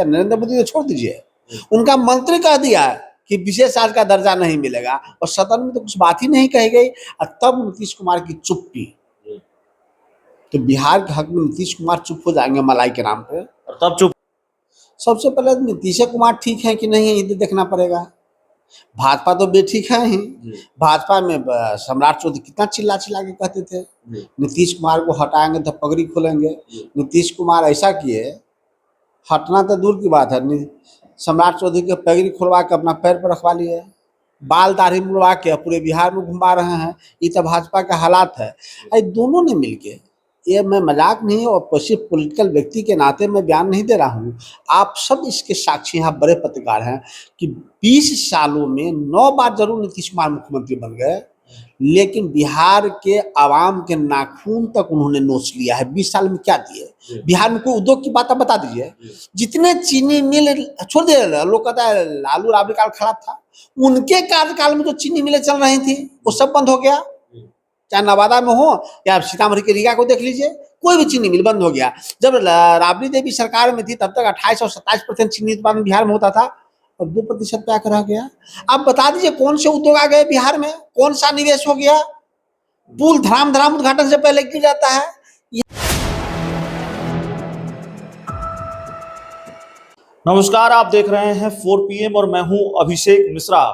नरेंद्र मोदी तो छोड़ दीजिए, उनका मंत्री कह दिया कि विशेष राज्य का दर्जा नहीं मिलेगा और सदन में तो कुछ बात ही नहीं कही गई। और तब नीतीश कुमार की चुप्पी, तो बिहार के हक में नीतीश कुमार चुप हो जाएंगे मलाई के नाम पे, और तब चुप। सबसे पहले नीतीश कुमार ठीक है कि नहीं है ये देखना पड़ेगा। भाजपा तो बेठीक है ही। भाजपा में सम्राट चौधरी कितना चिल्ला चिल्ला के कहते थे नीतीश कुमार को हटाएंगे तो पगड़ी खोलेंगे। नीतीश कुमार ऐसा किए, हटना तो दूर की बात है, सम्राट चौधरी के पगड़ी खुलवा के अपना पैर पर रखवा लिए, बाल दाढ़ी मुड़वा के पूरे बिहार में घुमा रहे हैं। ये तो भाजपा का हालात है। ये दोनों ने मिलके, ये मैं मजाक नहीं और सिर्फ पॉलिटिकल व्यक्ति के नाते मैं बयान नहीं दे रहा हूँ, आप सब इसके साक्षी हैं, बड़े पत्रकार हैं कि 20 सालों में 9 बार जरूर नीतीश कुमार मुख्यमंत्री बन गए, लेकिन बिहार के आवाम के नाखून तक उन्होंने नोच लिया है। 20 साल में क्या दिए बिहार में? कोई उद्योग की बात बता दीजिए। जितने चीनी मिल, छोड़ दे, लोग कहता है लालू राबड़ी काल खराब था, उनके कार्यकाल में जो चीनी मिलें चल रही थी वो सब बंद हो गया। चाहे नवादा में हो या सीतामढ़ी के रीगा को देख लीजिए, कोई भी चीनी मिल बंद हो गया। जब राबड़ी देवी सरकार में थी तब तक 28 और 27% चीनी उत्पादन बिहार में होता था और 2% पे आकर रह गया। आप बता दीजिए कौन से उद्योग आ गए बिहार में, कौन सा निवेश हो गया? पुल धड़ाम धड़ाम उद्घाटन से पहले गिर जाता है। नमस्कार, आप देख रहे हैं 4 PM और मैं हूं अभिषेक मिश्रा।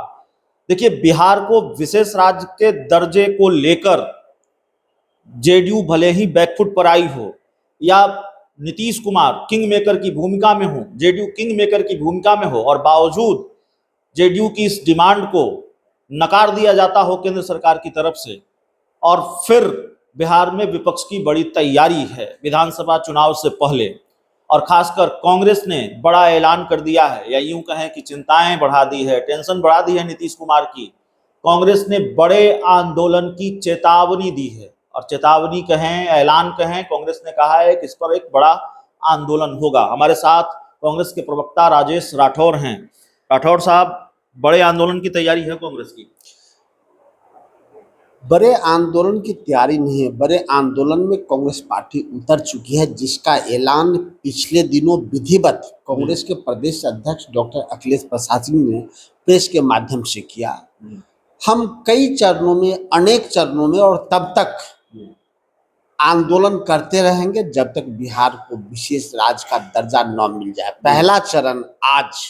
देखिए, बिहार को विशेष राज्य के दर्जे को लेकर जेडीयू भले ही बैकफुट पर आई हो या नीतीश कुमार किंग मेकर की भूमिका में हो, जेडीयू किंग मेकर की भूमिका में हो और बावजूद जेडीयू की इस डिमांड को नकार दिया जाता हो केंद्र सरकार की तरफ से, और फिर बिहार में विपक्ष की बड़ी तैयारी है विधानसभा चुनाव से पहले, और खासकर कांग्रेस ने बड़ा ऐलान कर दिया है, या यूं कहें कि चिंताएं बढ़ा दी है, टेंशन बढ़ा दी है नीतीश कुमार की। कांग्रेस ने बड़े आंदोलन की चेतावनी दी है, और चेतावनी कहें, ऐलान कहें, कांग्रेस ने कहा है कि इस पर एक बड़ा आंदोलन होगा। हमारे साथ कांग्रेस के प्रवक्ता राजेश राठौर हैं। राठौर साहब, बड़े आंदोलन की तैयारी है कांग्रेस की? बड़े आंदोलन की तैयारी नहीं है, बड़े आंदोलन में कांग्रेस पार्टी उतर चुकी है, जिसका ऐलान पिछले दिनों विधिवत कांग्रेस के प्रदेश अध्यक्ष डॉक्टर अखिलेश प्रसाद जी ने प्रेस के माध्यम से किया। हम कई चरणों में, अनेक चरणों में और तब तक आंदोलन करते रहेंगे जब तक बिहार को विशेष राज्य का दर्जा न मिल जाए। पहला चरण आज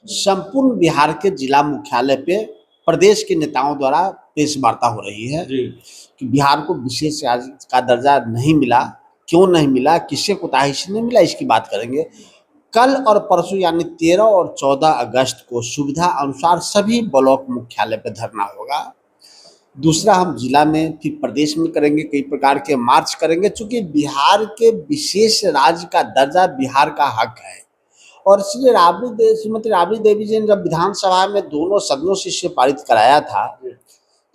संपूर्ण बिहार के जिला मुख्यालय पे प्रदेश के नेताओं द्वारा प्रेस वार्ता हो रही है कि बिहार को विशेष राज्य का दर्जा नहीं मिला, क्यों नहीं मिला, किससे कोताही से नहीं मिला, इसकी बात करेंगे। कल और परसों यानी 13 और 14 अगस्त को सुविधा अनुसार सभी ब्लॉक मुख्यालय पे धरना होगा। दूसरा, हम जिला में फिर प्रदेश में करेंगे, कई प्रकार के मार्च करेंगे, चूंकि बिहार के विशेष राज्य का दर्जा बिहार का हक है। और इसलिए श्रीमती राबड़ी देवी जी ने जब विधानसभा में दोनों सदनों से इसे पारित कराया था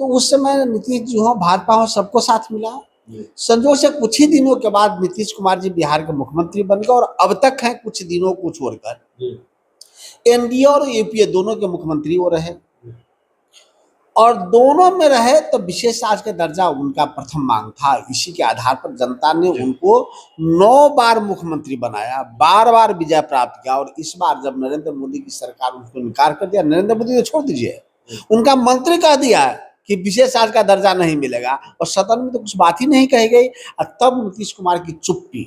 तो उस समय नीतीश जी हो, भाजपा हो, सबको साथ मिला। संजोग से कुछ ही दिनों के बाद नीतीश कुमार जी बिहार के मुख्यमंत्री बन गए और अब तक हैं कुछ दिनों को छोड़कर एनडीए और यूपीए दोनों के मुख्यमंत्री वो रहे, और दोनों में रहे तो विशेष राज्य का दर्जा उनका प्रथम मांग था। इसी के आधार पर जनता ने उनको 9 बार मुख्यमंत्री बनाया, बार विजय प्राप्त किया, और इस बार जब नरेंद्र मोदी की सरकार उनको इनकार कर दिया, नरेंद्र मोदी तो छोड़ दीजिए, उनका मंत्री कह दिया कि विशेष राज्य का दर्जा नहीं मिलेगा और सदन में तो कुछ बात ही नहीं कही गई, और तब नीतीश कुमार की चुप्पी,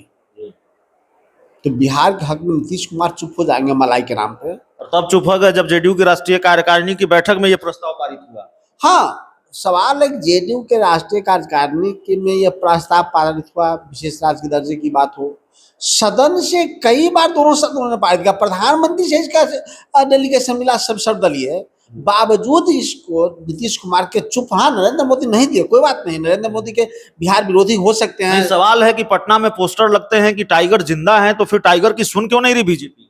तो बिहार के हक में नीतीश कुमार चुप हो जाएंगे मलाई के नाम पे। और तब चुप हो गए जब जेडीयू की राष्ट्रीय कार्यकारिणी की बैठक में यह प्रस्ताव पारित हुआ। हाँ, सवाल है जेडीयू के राष्ट्रीय कार्यकारिणी में यह प्रस्ताव पारित हुआ, विशेष राज्य के दर्जे की बात हो, सदन से कई बार दोनों सदनों ने पारित किया, प्रधानमंत्री से इसका डेलीगेशन मिला, सब सर्वदलीय, बावजूद इसको नीतीश कुमार के चुप। हाँ, नरेंद्र मोदी नहीं दिए, कोई बात नहीं, नरेंद्र मोदी के बिहार विरोधी हो सकते हैं। सवाल है कि पटना में पोस्टर लगते हैं कि टाइगर जिंदा है, तो फिर टाइगर की सुन क्यों नहीं रही बीजेपी?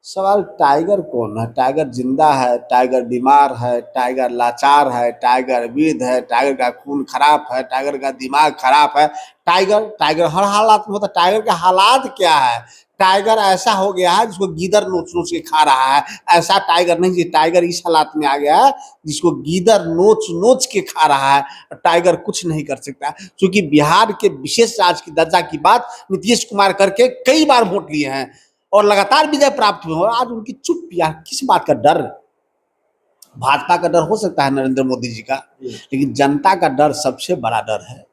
सवाल टाइगर कौन है? टाइगर जिंदा है, टाइगर बीमार है, टाइगर लाचार है, टाइगर वृद्ध है, टाइगर का खून खराब है, टाइगर का दिमाग खराब है। टाइगर हर हालात में होता है। टाइगर का हालात क्या है? टाइगर ऐसा हो गया है जिसको गीदड़ नोच नोच के खा रहा है, ऐसा टाइगर नहीं। टाइगर इस हालात में आ गया है जिसको गीदड़ नोच नोच के खा रहा है, टाइगर कुछ नहीं कर सकता, क्योंकि बिहार के विशेष राज्य की दर्जा की बात नीतीश कुमार करके कई बार वोट लिए हैं। और लगातार विजय प्राप्त हुए, और आज उनकी चुप यार, किस बात का डर? भाजपा का डर हो सकता है नरेंद्र मोदी जी का, लेकिन जनता का डर सबसे बड़ा डर है।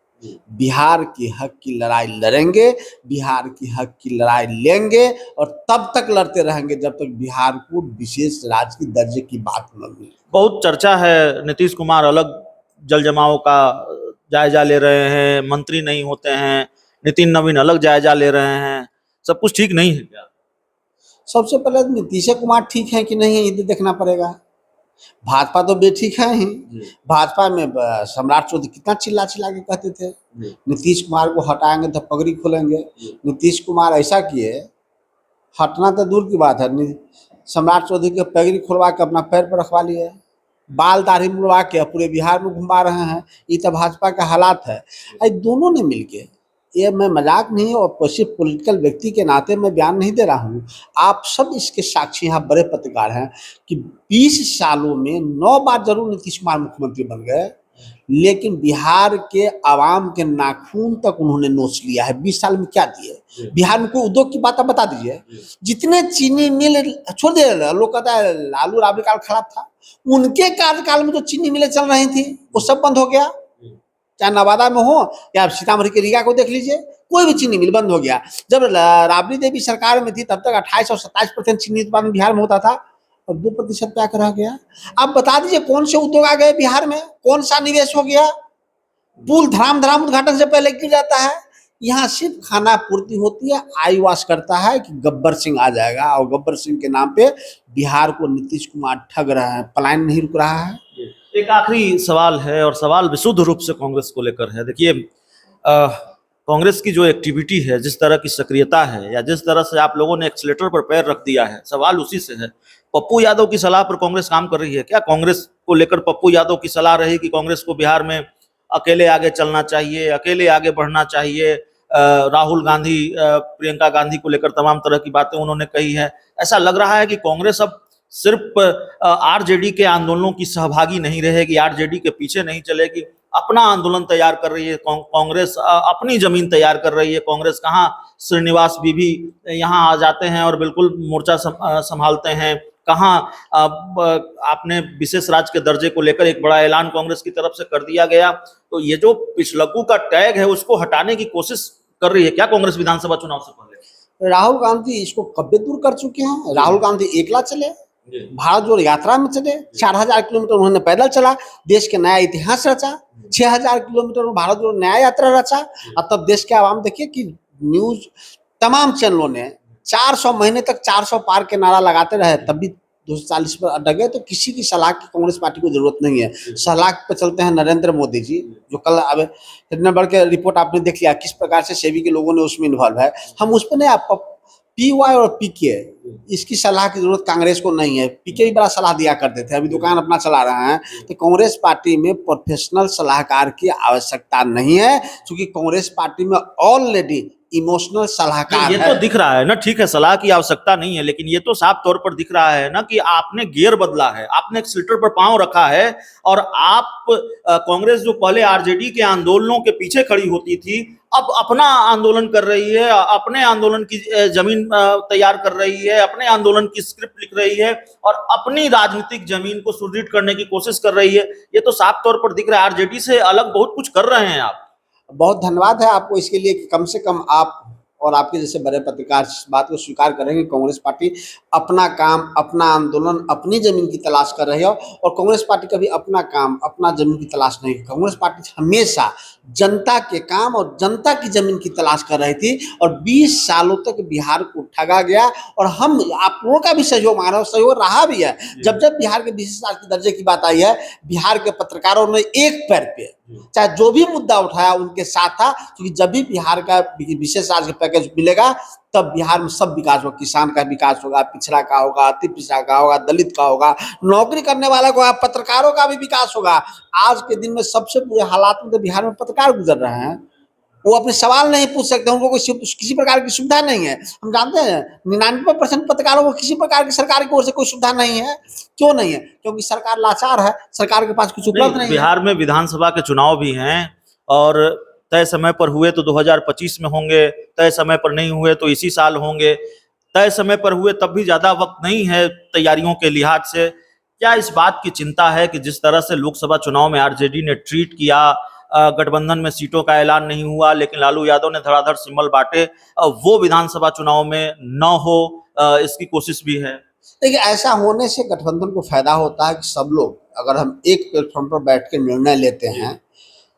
बिहार के हक की लड़ाई लड़ेंगे, बिहार की हक की लड़ाई लेंगे, और तब तक लड़ते रहेंगे जब तक बिहार को विशेष राज्य की दर्जे की बात न मिले। बहुत चर्चा है, नीतीश कुमार अलग जल जमाव का जायजा ले रहे हैं, मंत्री नहीं होते हैं, नितिन नवीन अलग जायजा ले रहे हैं, सब कुछ ठीक नहीं है क्या? सबसे पहले नीतीश कुमार ठीक है कि नहीं है ये देखना पड़ेगा। भाजपा तो बेठीक है ही। भाजपा में सम्राट चौधरी कितना चिल्ला चिल्ला के कहते थे नीतीश कुमार को हटाएंगे तो पगड़ी खोलेंगे। नीतीश कुमार ऐसा किए, हटना तो दूर की बात है, सम्राट चौधरी के पगड़ी खुलवा के अपना पैर पर रखवा लिए, बाल दाढ़ी मुड़वा के पूरे बिहार में घुमा रहे हैं। ये तो भाजपा का हालात है। दोनों ने मिलके, ये मैं मजाक नहीं है और सिर्फ पॉलिटिकल व्यक्ति के नाते मैं बयान नहीं दे रहा हूँ, आप सब इसके साक्षी यहाँ बड़े पत्रकार हैं कि 20 सालों में 9 बार जरूर नीतीश कुमार मुख्यमंत्री बन गए, लेकिन बिहार के आवाम के नाखून तक उन्होंने नोच लिया है। 20 साल में क्या दिए बिहार में? कोई उद्योग की बात बता दीजिए। जितने चीनी मिल, छोड़ दे, लोग कहता है लालू राबड़ी काल खराब था, उनके कार्यकाल में जो चीनी मिलें चल रही थी वो सब बंद हो गया। चाहे नवादा में हो या सीतामढ़ी के रीगा को देख लीजिए, कोई भी चीनी मिल बंद हो गया। जब राबड़ी देवी सरकार में थी तब तक 28 और 27% चीनी उत्पादन बिहार में होता था, और 2% पे आकर रह गया। अब बता दीजिए कौन से उद्योग आ गए बिहार में, कौन सा निवेश हो गया? पुल धड़ाम उद्घाटन से पहले गिर जाता है। यहाँ सिर्फ खाना पूर्ति होती है, आई वाश करता है कि गब्बर सिंह आ जाएगा, और गब्बर सिंह के नाम पे बिहार को नीतीश कुमार ठग रहा है, पलायन नहीं रुक रहा है। एक आखिरी सवाल है, और सवाल विशुद्ध रूप से कांग्रेस को लेकर है। देखिए, कांग्रेस की जो एक्टिविटी है, जिस तरह की सक्रियता है, या जिस तरह से आप लोगों ने एक्सीलेटर पर पैर रख दिया है, सवाल उसी से है। पप्पू यादव की सलाह पर कांग्रेस काम कर रही है क्या? कांग्रेस को लेकर पप्पू यादव की सलाह रही कि कांग्रेस को बिहार में अकेले आगे चलना चाहिए, अकेले आगे बढ़ना चाहिए। राहुल गांधी, प्रियंका गांधी को लेकर तमाम तरह की बातें उन्होंने कही है। ऐसा लग रहा है कि कांग्रेस अब सिर्फ आरजेडी के आंदोलनों की सहभागी नहीं रहेगी, आरजेडी के पीछे नहीं चलेगी, अपना आंदोलन तैयार कर रही है कांग्रेस, अपनी जमीन तैयार कर रही है कांग्रेस। कहाँ श्रीनिवास बीबी यहाँ आ जाते हैं और बिल्कुल मोर्चा संभालते हैं, कहाँ आपने विशेष राज्य के दर्जे को लेकर एक बड़ा ऐलान कांग्रेस की तरफ से कर दिया गया। तो ये जो पिछलक्कू का टैग है उसको हटाने की कोशिश कर रही है क्या कांग्रेस विधानसभा चुनाव से पहले? राहुल गांधी इसको कब्बे दूर कर चुके हैं। राहुल गांधी एकला चले, भारत जोड़ो यात्रा में चले, 4000 किलोमीटर उन्होंने पैदल चला, देश के नया इतिहास रचा। 6000 किलोमीटर भारत जोड़ो नया यात्रा रचा। और तब देश के आवाम देखिए कि न्यूज तमाम चैनलों ने 400 महीने तक 400 पार के नारा लगाते रहे, तब भी 240 पर अटक गए। तो किसी की सलाह की कांग्रेस पार्टी को जरूरत नहीं है। सलाह पे चलते हैं नरेंद्र मोदी जी, जो कल अब इतने बढ़ के रिपोर्ट आपने देख लिया किस प्रकार से सेबी के लोगों ने उसमें इन्वॉल्व है। हम उस पर नहीं, आप PY और PK, इसकी सलाह की जरूरत कांग्रेस को नहीं है। PK भी बड़ा सलाह दिया करते थे, अभी दुकान अपना चला रहे हैं। तो कांग्रेस पार्टी में प्रोफेशनल सलाहकार की आवश्यकता नहीं है, क्योंकि कांग्रेस पार्टी में ऑलरेडी इमोशनल सलाहकार ये है। तो दिख रहा है ना, ठीक है सलाह की आवश्यकता नहीं है, लेकिन ये तो साफ तौर पर दिख रहा है ना कि आपने गियर बदला है, आपने एक्सीलेटर पर पांव रखा है, और आप कांग्रेस जो पहले आरजेडी के आंदोलनों के पीछे खड़ी होती थी, अब अपना आंदोलन कर रही है, अपने आंदोलन की जमीन तैयार कर रही है, अपने आंदोलन की स्क्रिप्ट लिख रही है, और अपनी राजनीतिक जमीन को सुदृढ़ करने की कोशिश कर रही है। ये तो साफ तौर पर दिख रहा है, आरजेडी से अलग बहुत कुछ कर रहे हैं आप। बहुत धन्यवाद है आपको इसके लिए कि कम से कम आप और आपके जैसे बड़े पत्रकार इस बात को स्वीकार करेंगे। कांग्रेस पार्टी अपना काम, अपना आंदोलन, अपनी जमीन की तलाश कर रही है, और कांग्रेस पार्टी कभी अपना काम, अपना जमीन की तलाश नहीं की। कांग्रेस पार्टी हमेशा जनता के काम और जनता की जमीन की तलाश कर रही थी, और 20 सालों तक बिहार को ठगा गया। और हम आप लोगों का भी सहयोग मांग रहे हैं, सहयोग रहा भी है। जब जब बिहार के विशेष राज्य के दर्जे की बात आई है, बिहार के पत्रकारों ने एक पैर पे चाहे जो भी मुद्दा उठाया उनके साथ था, क्योंकि जब भी बिहार का विशेष राज्य पैकेज मिलेगा तब बिहार में सब विकास होगा। किसान का विकास होगा, पिछड़ा का होगा, अति पिछड़ा का होगा, दलित का होगा, नौकरी करने वाला का होगा, पत्रकारों का भी विकास होगा। आज के दिन में सबसे बुरे हालात में तो बिहार में पत्रकार गुजर रहे हैं। वो अपने सवाल नहीं पूछ सकते, उनको कोई किसी प्रकार की सुविधा नहीं है। हम जानते हैं 99% पत्रकारों को किसी प्रकार की सरकार की ओर से कोई सुविधा नहीं है। क्यों नहीं है? क्योंकि सरकार लाचार है, सरकार के पास कुछ उपलब्ध नहीं है। बिहार में विधानसभा के चुनाव भी हैं, और तय समय पर हुए तो 2025 में होंगे, तय समय पर नहीं हुए तो इसी साल होंगे। तय समय पर हुए तब भी ज्यादा वक्त नहीं है तैयारियों के लिहाज से। क्या इस बात की चिंता है कि जिस तरह से लोकसभा चुनाव में आरजेडी ने ट्रीट किया, गठबंधन में सीटों का ऐलान नहीं हुआ लेकिन लालू यादव ने धड़ाधड़ सिंबल बांटे, वो विधानसभा चुनाव में न हो, इसकी कोशिश भी है? देखिए, ऐसा होने से गठबंधन को फायदा होता है कि सब लोग अगर हम एक प्लेटफॉर्म पर बैठ के निर्णय लेते हैं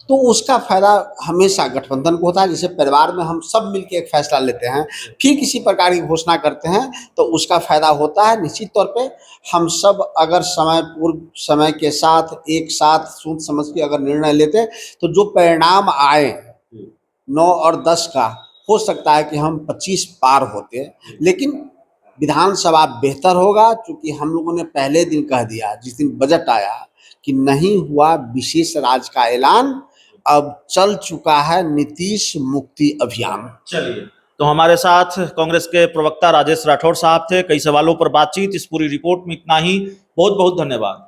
तो उसका फायदा हमेशा गठबंधन को होता है। जैसे परिवार में हम सब मिलकर एक फैसला लेते हैं, फिर किसी प्रकार की घोषणा करते हैं तो उसका फायदा होता है। निश्चित तौर पे हम सब अगर समय के साथ एक साथ सोच समझ के अगर निर्णय लेते तो जो परिणाम आए 9 और 10 का, हो सकता है कि हम 25 पार होते। लेकिन विधानसभा बेहतर होगा, क्योंकि हम लोगों ने पहले दिन कह दिया जिस दिन बजट आया कि नहीं हुआ विशेष राज्य का ऐलान, अब चल चुका है नीतीश मुक्ति अभियान। चलिए, तो हमारे साथ कांग्रेस के प्रवक्ता राजेश राठौर साहब थे। कई सवालों पर बातचीत। इस पूरी रिपोर्ट में इतना ही। बहुत बहुत धन्यवाद।